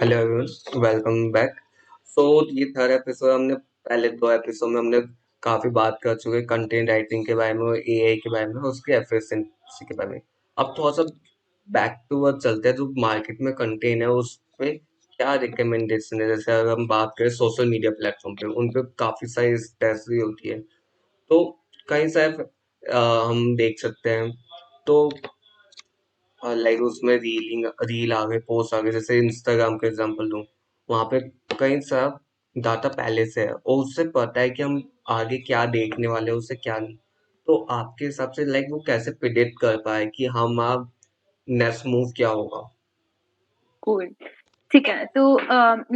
Hello everyone, welcome back. So ये third episode. हमने पहले दो एपिसोड में हमने काफी बात कर चुके कंटेंट राइटिंग के बारे में और एआई के बारे में और उसकी एफिशिएंसी के बारे में। अब थोड़ा सा बैक टू वर्क चलते हैं। जो मार्केट में कंटेंट है उस पे क्या रिकमेंडेशन है। जैसे अगर हम बात करें सोशल मीडिया प्लेटफॉर्म पे, उन पे काफी सारी स्टेट्स भी होती है। तो कई सारे हम देख सकते हैं। तो लाइक उसमें रील आ गए, पोस्ट आ गए। जैसे इंस्टाग्राम का एग्जांपल लूं, वहां पे कई सारा डाटा पहले से है और उससे पता है कि हम आगे क्या देखने वाले हैं, उससे क्या नहीं। तो आपके हिसाब से लाइक वो कैसे प्रिडिक्ट कर पाए कि हम आप नेक्स्ट मूव क्या होगा। Cool. ठीक है तो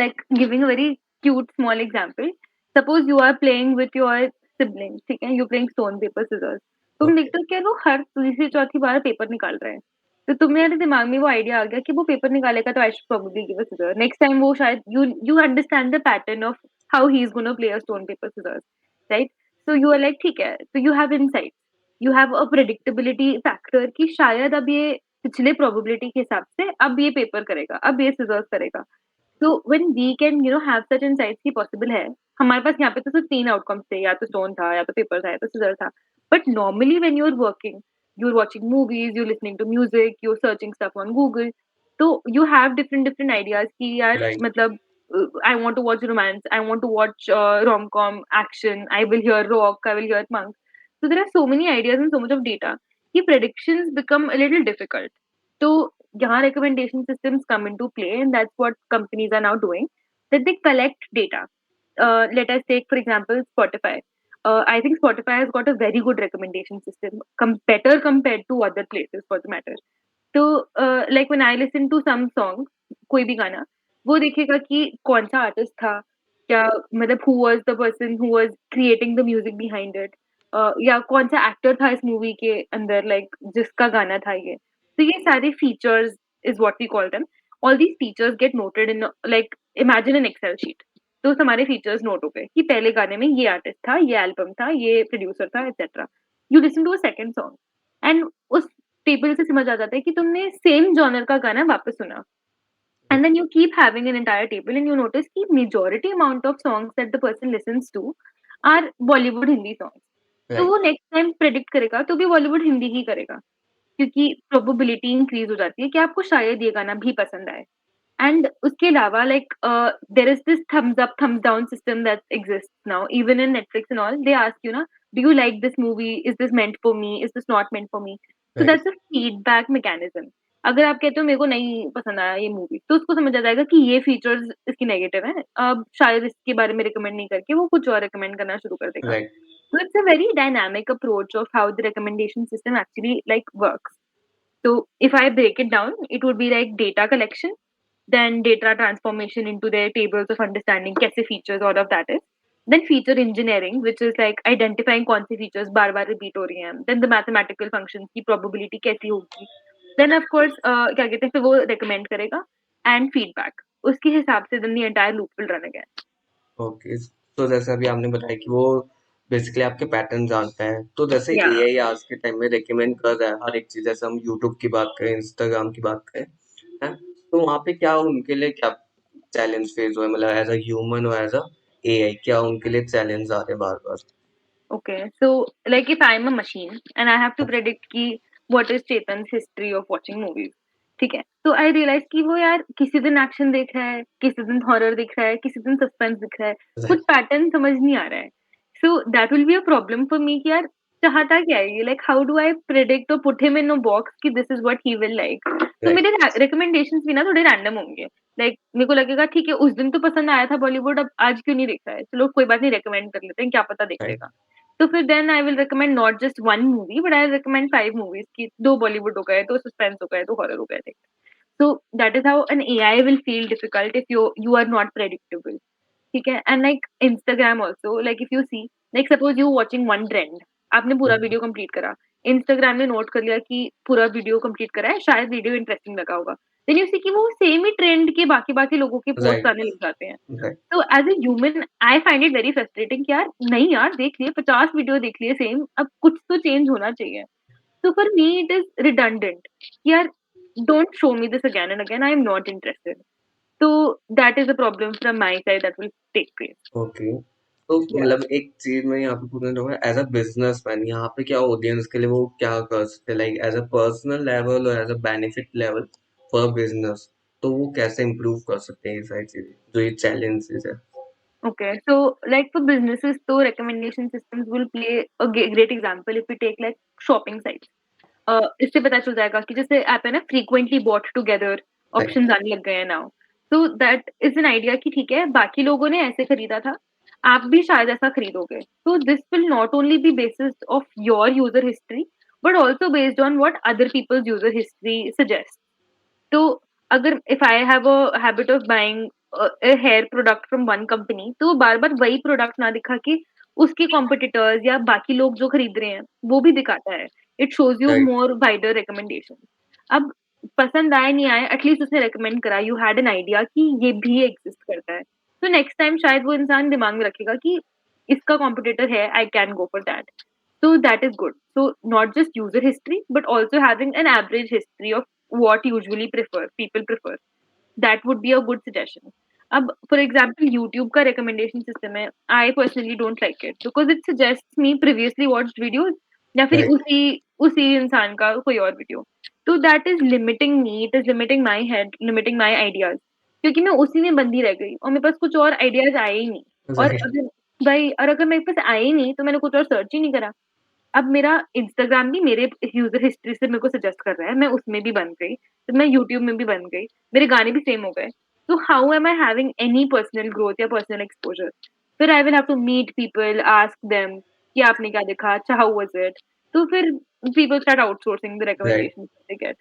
like giving a very cute small example. Suppose you are playing with your siblings. ठीक है, you playing stone paper scissors. तुम ओके। देखते हो क्या वो हर तीसरी चौथी बार पेपर निकाल रहे हैं। तो तुम्हारे दिमाग में वो आइडिया आ गया कि वो पेपर निकालेगा तो I should probably give a scissor. Next time वो शायद you understand the pattern of how he is going to play a stone paper scissors, right? So you are like ठीक है, so you have insight, you have a predictability factor कि शायद अब ये पिछले probability के हिसाब से अब ये पेपर करेगा, अब ये सिजर्स करेगा। तो when we can have such insights कि पॉसिबल है। हमारे पास यहाँ पे तो सिर्फ 3 आउटकम्स थे, या तो स्टोन था, या तो पेपर था, या तो सिजर था। But normally when you are watching movies, you listening to music, you are searching stuff on Google. तो you have different different ideas कि यार राइट। मतलब I want to watch romance, I want to watch rom com action, I will hear rock, I will hear punk. So there are so many ideas and so much of data कि predictions become a little difficult. So यहाँ recommendation systems come into play, and that's what companies are now doing, that they collect data. Let us take for example Spotify. I think Spotify has got a very good recommendation system, better compared to other places for the matter. तो like when I listen to some songs, कोई भी गाना, वो देखेगा कि कौन सा artist था, क्या मतलब who was the person who was creating the music behind it, या कौन सा एक्टर था इस मूवी के अंदर, like जिसका गाना था ये। तो ये सारे features is what we call them. All these features get noted in like imagine an Excel sheet. तो उस हमारे फीचर्स नोट हो गए कि पहले गाने में ये आर्टिस्ट था, ये एल्बम था, ये प्रोड्यूसर था, etcetera. You listen to a second song and उस टेबल से समझ आ जाता है कि तुमने सेम जॉनर का गाना वापस सुना। And then you keep having an entire table and you notice कि majority amount of songs that the person listens to are Bollywood Hindi songs. तो राइट। वो नेक्स्ट टाइम प्रेडिक्ट करेगा तो भी बॉलीवुड हिंदी ही करेगा, क्योंकि प्रोबेबिलिटी इंक्रीज हो जाती है कि आपको शायद ये गाना भी पसंद आए। एंड उसके अलावा like there is this thumbs up thumbs down system that exists now even in Netflix and all. They ask you ना, do you like this movie, is this meant for me, is this not meant for me. So right. That's a feedback mechanism. अगर आप कहते हो मेरे को नहीं पसंद आया ये मूवी, तो उसको समझ आ जाएगा कि ये फीचर्स इसकी नेगेटिव है, अब शायद इसके बारे में रिकमेंड नहीं करके वो कुछ और रिकमेंड करना शुरू कर देगा। Right. So it's a very dynamic approach of how the recommendation system actually like works. So if I break it down, it would be like data collection, then data transformation into their tables of understanding कैसे features, all of that is. Then feature engineering, which is like identifying कौन सी features बार बार repeat हो रही हैं. Then the mathematical functions की probability कैसी होगी. Then of course क्या कहते हैं, फिर वो recommend करेगा and feedback. उसके हिसाब से then the entire loop will run again. Okay. तो जैसे अभी आपने बताया कि वो बेसिकली आपके पैटर्न जानता है। तो जैसे Yeah. एआई आज के टाइम में रिकमेंड कर रहा है हर एक चीज। जैसे हम यूट्यूब की बात करें, इंस्टाग्राम की बात करें, है, तो वहाँ पे क्या उनके लिए क्या चैलेंज फेस हुआ है? मतलब एज अ ह्यूमन और एज अ एआई क्या उनके लिए चैलेंज आ रहे बार बार? Okay, so like if I'm a machine and I have to predict कि what is Chetan's history of watching movies, ठीक है, तो I realize कि वो यार किसी दिन एक्शन देख रहा है, किसी दिन हॉरर दिख रहा है, किसी दिन सस्पेंस दिख रहा है, कुछ राइट। पैटर्न समझ नहीं आ रहा है। So that will be a problem for me कि यार चाहता क्या है ये, like how do I predict or put him in a box कि this is what he will like। तो राइट। मेरे recommendations भी ना थोड़े रैंडम होंगे। लाइक मेरे को लगेगा ठीक है उस दिन तो पसंद आया था बॉलीवुड, अब आज क्यों नहीं देख रहा है, चलो कोई बात नहीं रिकमेंड कर लेते हैं, क्या पता देख राइट। लेगा। तो फिर then I will recommend not just one movie but I will recommend 5 movies की, 2 बॉलीवुड हो गए, 2 सस्पेंस हो गए, 2 हॉरर हो गए। So that is how an AI will feel difficult if you are not predictable. ठीक है, and like Instagram also, like if you see, like suppose you watching one trend, आपने पूरा वीडियो कंप्लीट करा, Instagram ने note कर लिया कि पूरा वीडियो कंप्लीट करा है, शायद वीडियो इंटरेस्टिंग लगा होगा। देन यू सी कि वो सेम ही ट्रेंड के बाकी बाकी लोगों के पोस्ट राइट। आने लग जाते हैं। राइट। तो as a human I find it very frustrating कि यार नहीं यार, देख लिए 50 वीडियो देख लिए सेम, अब कुछ तो चेंज होना चाहिए। So for me, it is redundant. यार, don't show me this again and again. I am not interested. So that is a problem from my side that will take place. Okay. तो Yeah. मतलब एक चीज़ मैं यहाँ पे पूछना चाहूँगा as a businessman यहाँ पे क्या ऑडियंस के लिए वो क्या कर सकते हैं like as a personal level और as a benefit level for business तो वो कैसे इम्प्रूव कर सकते हैं ये सारी चीज़ें जो ये चैलेंजेस है? Okay. So, like for businesses, so recommendation systems will play a great example if we take like shopping sites. इससे पता चल जाएगा कि जैसे ऐप है ना frequently bought together right, options आने लग गए हैं now. So that is an idea कि ठीक है बाकी लोगों ने ऐसे खरीदा था, आप भी शायद ऐसा खरीदोगे। So this will not only be basis of your user history but also based on what other people's user history suggests. तो अगर if I have a habit of buying hair product from one company तो वो बार-बार वही product ना दिखा के उसके कॉम्पिटिटर्स या बाकी लोग जो खरीद रहे हैं, वो भी दिखाता है। It shows you right, more wider recommendation. अब पसंद आए नहीं आए एटलीस्ट उसने रिकमेंड करा, यू हैड एन आइडिया कि ये भी एग्ज़िस्ट करता है। तो नेक्स्ट टाइम शायद वो इंसान दिमाग में रखेगा कि इसका कॉम्पिटिटर है, I can go for that. So that is good. So not just user history, but also having an average history of what usually people prefer. That would be a good suggestion. अब for example YouTube का recommendation system है, I personally don't like it because it suggests me previously watched videos या फिर right, उसी उसी इंसान का कोई और वीडियो। तो that is limiting me, it is limiting my head, limiting my ideas क्योंकि मैं उसी में बंधी रह गई और मेरे पास कुछ और आइडियाज आए ही नहीं। और राइट, अगर भाई और अगर मेरे पास आए ही नहीं तो मैंने कुछ और सर्च ही नहीं करा। अब मेरा इंस्टाग्राम भी मेरे यूज़र हिस्ट्री से मेरे को सजेस्ट कर रहा है, मैं उसमें भी बन गई, तो मैं यूट्यूब में भी बन गई, मेरे गाने भी सेम हो गए। तो how am I having any personal growth या पर्सनल एक्सपोज़र? फिर I will have to meet people, ask them कि आपने क्या देखा? अच्छा हाउ वाज़ इट? तो फिर people start outsourcing the right, recommendations they get.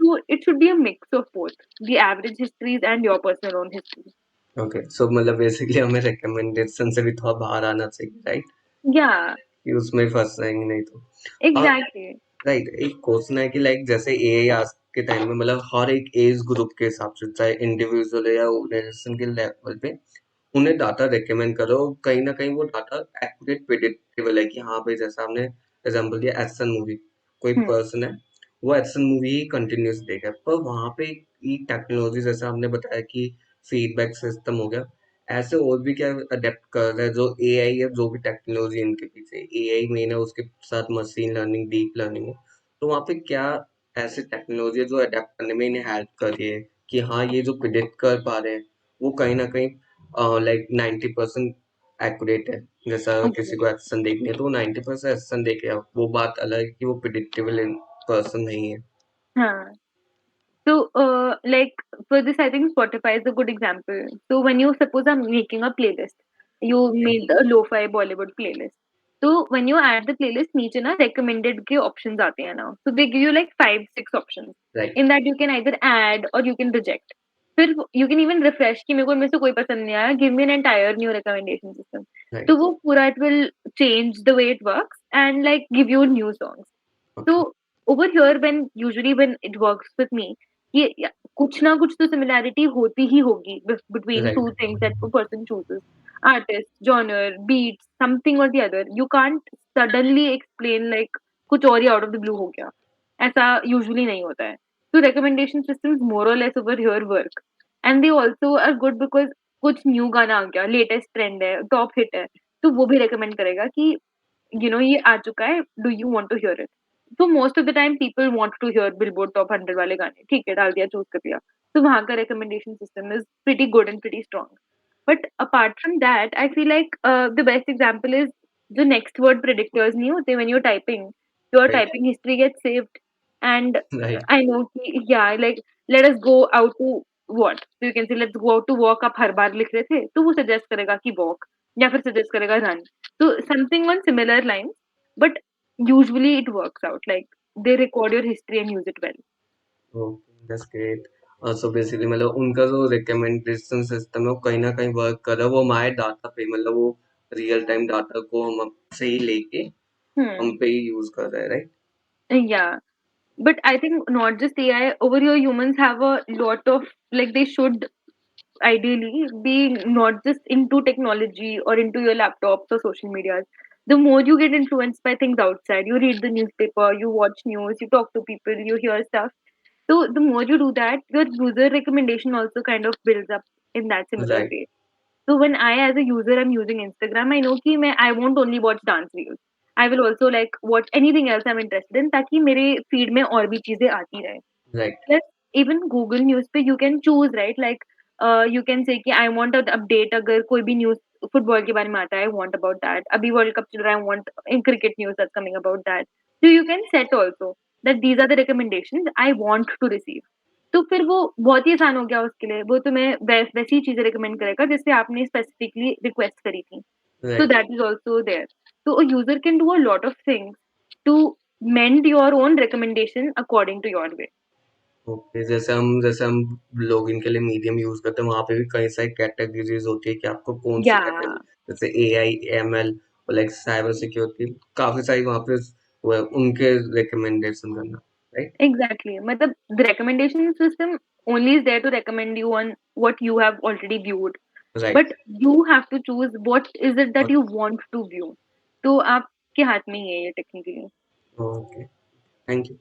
So it should be a mix of both, the average histories and your personal own history. Okay. So मतलब basically हमें recommendation से भी थोड़ा बाहर आना चाहिए, राइट? Yeah, कि उसमें फँस जाएँगे नहीं तो। exactly. राइट, एक क्वेश्चन है कि लाइक जैसे एआई आज के टाइम में मतलब हर एक एज ग्रुप के हिसाब से चाहे इंडिविजुअल या ऑर्गेनाइजेशन के लेवल पे उन्हें डाटा रिकमेंड करो, कहीं ना कहीं वो डाटा एक्यूरेट प्रिडिक्टेबल है कि हाँ भाई जैसा आपने एग्जांपल दिया एक्शन मूवी, कोई Hmm. पर्सन है वो एक्शन मूवी ही कंटिन्यूस देगा पर वहां पे ये टेक्नोलॉजी जैसा आपने बताया कि फीडबैक सिस्टम हो गया, ऐसे और भी क्या अडेप्ट कर रहा है जो एआई है जो भी टेक्नोलॉजी इनके पीछे एआई मेन है उसके साथ मशीन लर्निंग डीप लर्निंग है, तो वहाँ पे क्या ऐसी टेक्नोलॉजी है जो अडेप्ट करने में इन्हें हेल्प कर रही है कि हाँ ये जो प्रिडिक्ट कर पा रहे हैं वो कहीं ना कहीं लाइक 90% एक्यूरेट है, जैसा किसी Okay. को एक्शन देखनी है तो वो 90% एक्शन देखेगा, वो बात अलग है कि वो प्रिडिक्टेबल पर्सन नहीं है। हाँ. So, like for this, I think Spotify is a good example. So, when you suppose I'm making a playlist, you made a lo-fi Bollywood playlist. So, when you add the playlist, नीचे ना recommended के options आते हैं now. So, they give you like 5, 6 options. Right, In that, you can either add or you can reject. फिर you can even refresh कि मेरे को इनमें से कोई पसंद नहीं आया. Give me an entire new recommendation system. Right, तो वो पूरा it will change the way it works and like give you new songs. Okay, So over here when usually when it works with me ये कुछ ना कुछ तो similarity होती ही होगी between two right, things that a person chooses, artist, genre, beats, something or the other. You can't suddenly explain like कुछ और ही out of the blue हो गया, ऐसा usually नहीं होता है। So recommendation systems more or less over here work and they also are good because कुछ new गाना आ गया, लेटेस्ट ट्रेंड है, टॉप हिट है, तो वो भी recommend करेगा कि ये आ चुका है, do you want to hear it? तो most of the time people want to hear Billboard top 100 वाले गाने, ठीक है, डाल दिया, चूज़ कर दिया। तो वहाँ का recommendation system is pretty good and pretty strong. But apart from that, I feel like the best example is जो नेक्स्ट वर्ड प्रेडिक्टर्स नहीं होते when you are typing, your right, typing history gets saved and right, I know कि like let us go out to what? So you can say let's go out to walk, आप हर बार लिख रहे थे, तो वो सजेस्ट करेगा कि वॉक या फिर सजेस्ट करेगा run. So something on similar lines, but usually it works out. Like they record your history and use it well. Okay, that's great. So basically मतलब उनका जो रिकमेंडेशन सिस्टम है वो कहीं ना कहीं वर्क कर रहा है, वो हमारे डाटा पे मतलब वो रियल टाइम डाटा को हम से ही लेके Hmm. हम पे ही यूज कर रहे हैं, right? Yeah. But I think not just AI, over here humans have a lot of like they should ideally be not just into technology or into your laptops or social medias. The more you get influenced by things outside, you read the newspaper, you watch news, you talk to people, you hear stuff. So the more you do that, your user recommendation also kind of builds up in that similar Right, way. So when I, as a user, am using Instagram, I know कि I won't only watch dance reels. I will also like watch anything else I'm interested in, ताकि मेरे feed में और भी चीजें आती रहे. right, Plus, even Google News पे you can choose, right? Like, you can say कि I want an update अगर कोई भी news football के बारे में आता है, I want about that. अभी World Cup चल रहा है, I want in cricket news that's coming about that. So you can set also that these are the recommendations I want to receive. तो फिर वो बहुत ही आसान हो गया उसके लिए, वो तुम्हें वैसी चीजें रिकमेंड करेगा जिससे आपने स्पेसिफिकली रिक्वेस्ट करी थी. So right. that is also there. So a user can do a lot of things to mend your own recommendation according to your way. Okay, जैसे हम लॉगिन के लिए मीडियम यूज करते हैं, वहां पे भी कई सारी कैटेगरीज होती है कि आपको कौन सी Yeah, कैटेगरी, जैसे AI, ML और लाइक साइबर सिक्योरिटी, काफी सारी वहां पे वो है, उनके रिकमेंडेशन करना. Right, exactly. मतलब the recommendation system only is there to recommend you on what you have already viewed, right. but you have to choose what is it that you want to view. तो आपके हाथ में ही है ये technically. Okay, thank you.